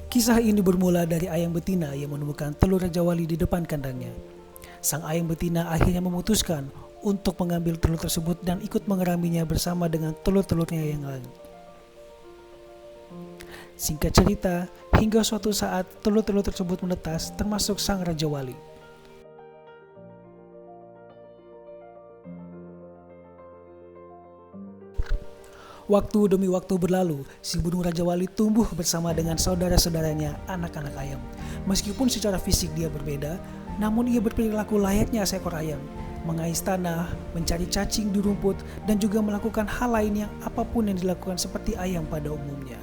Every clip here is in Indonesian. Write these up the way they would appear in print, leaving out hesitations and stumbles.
Kisah ini bermula dari ayam betina yang menemukan telur Raja Wali di depan kandangnya. Sang ayam betina akhirnya memutuskan untuk mengambil telur tersebut dan ikut mengeraminya bersama dengan telur-telurnya yang lain. Singkat cerita, hingga suatu saat telur-telur tersebut menetas termasuk sang Raja Wali. Waktu demi waktu berlalu, si burung Raja Wali tumbuh bersama dengan saudara-saudaranya, anak-anak ayam. Meskipun secara fisik dia berbeda, namun ia berperilaku layaknya seekor ayam, mengais tanah, mencari cacing di rumput, dan juga melakukan hal lain yang apapun yang dilakukan seperti ayam pada umumnya.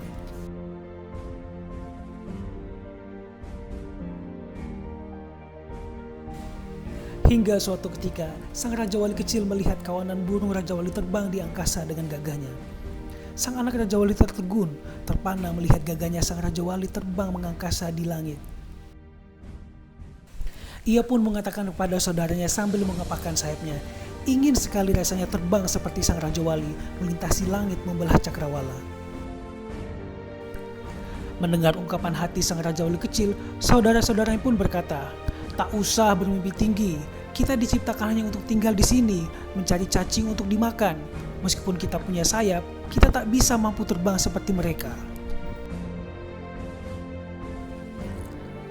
Hingga suatu ketika, sang Raja Wali kecil melihat kawanan burung Raja Wali terbang di angkasa dengan gagahnya. Sang anak Raja Wali tertegun, terpana melihat gagahnya sang Raja Wali terbang mengangkasa di langit. Ia pun mengatakan kepada saudaranya sambil mengepakkan sayapnya, ingin sekali rasanya terbang seperti sang Raja Wali, melintasi langit membelah cakrawala. Mendengar ungkapan hati sang Raja Wali kecil, saudara-saudaranya pun berkata, tak usah bermimpi tinggi, kita diciptakan hanya untuk tinggal di sini, mencari cacing untuk dimakan. Meskipun kita punya sayap, kita tak bisa mampu terbang seperti mereka.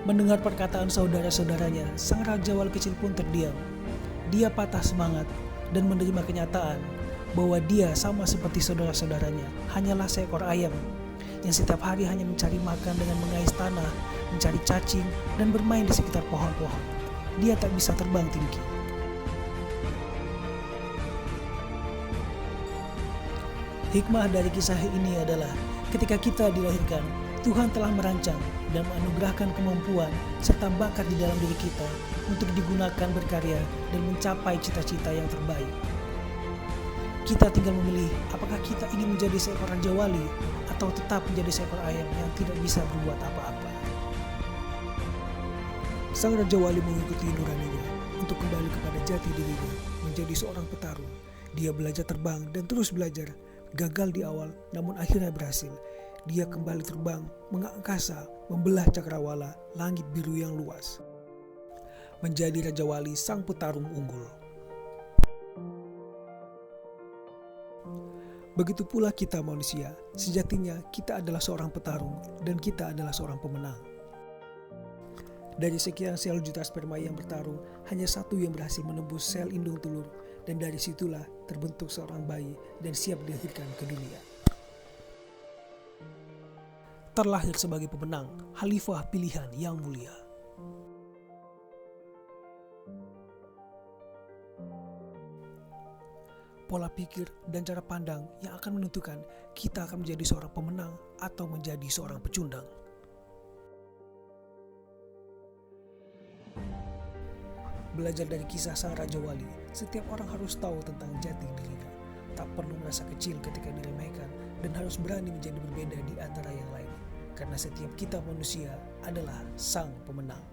Mendengar perkataan saudara-saudaranya, sang Raja Wali kecil pun terdiam. Dia patah semangat dan menerima kenyataan bahwa dia sama seperti saudara-saudaranya, hanyalah seekor ayam yang setiap hari hanya mencari makan dengan mengais tanah, mencari cacing, dan bermain di sekitar pohon-pohon. Dia tak bisa terbang tinggi. Hikmah dari kisah ini adalah ketika kita dilahirkan, Tuhan telah merancang dan menganugerahkan kemampuan serta bakat di dalam diri kita untuk digunakan berkarya dan mencapai cita-cita yang terbaik. Kita tinggal memilih apakah kita ingin menjadi seekor Raja Wali atau tetap menjadi seekor ayam yang tidak bisa berbuat apa-apa. Sang Raja Wali mengikuti nuraninya untuk kembali kepada jati dirinya, menjadi seorang petarung. Dia belajar terbang dan terus belajar. Gagal di awal, namun akhirnya berhasil. Dia kembali terbang, mengangkasa, membelah cakrawala, langit biru yang luas. Menjadi Raja Wali, sang petarung unggul. Begitu pula kita manusia, sejatinya kita adalah seorang petarung dan kita adalah seorang pemenang. Dari sekian sel juta sperma yang bertarung, hanya satu yang berhasil menembus sel indung telur, dan dari situlah terbentuk seorang bayi dan siap dilahirkan ke dunia. Terlahir sebagai pemenang, Khalifah pilihan yang mulia. Pola pikir dan cara pandang yang akan menentukan kita akan menjadi seorang pemenang atau menjadi seorang pecundang. Belajar dari kisah sang Raja Wali, setiap orang harus tahu tentang jati dirinya. Tak perlu merasa kecil ketika diremehkan dan harus berani menjadi berbeda di antara yang lain. Karena setiap kita manusia adalah sang pemenang.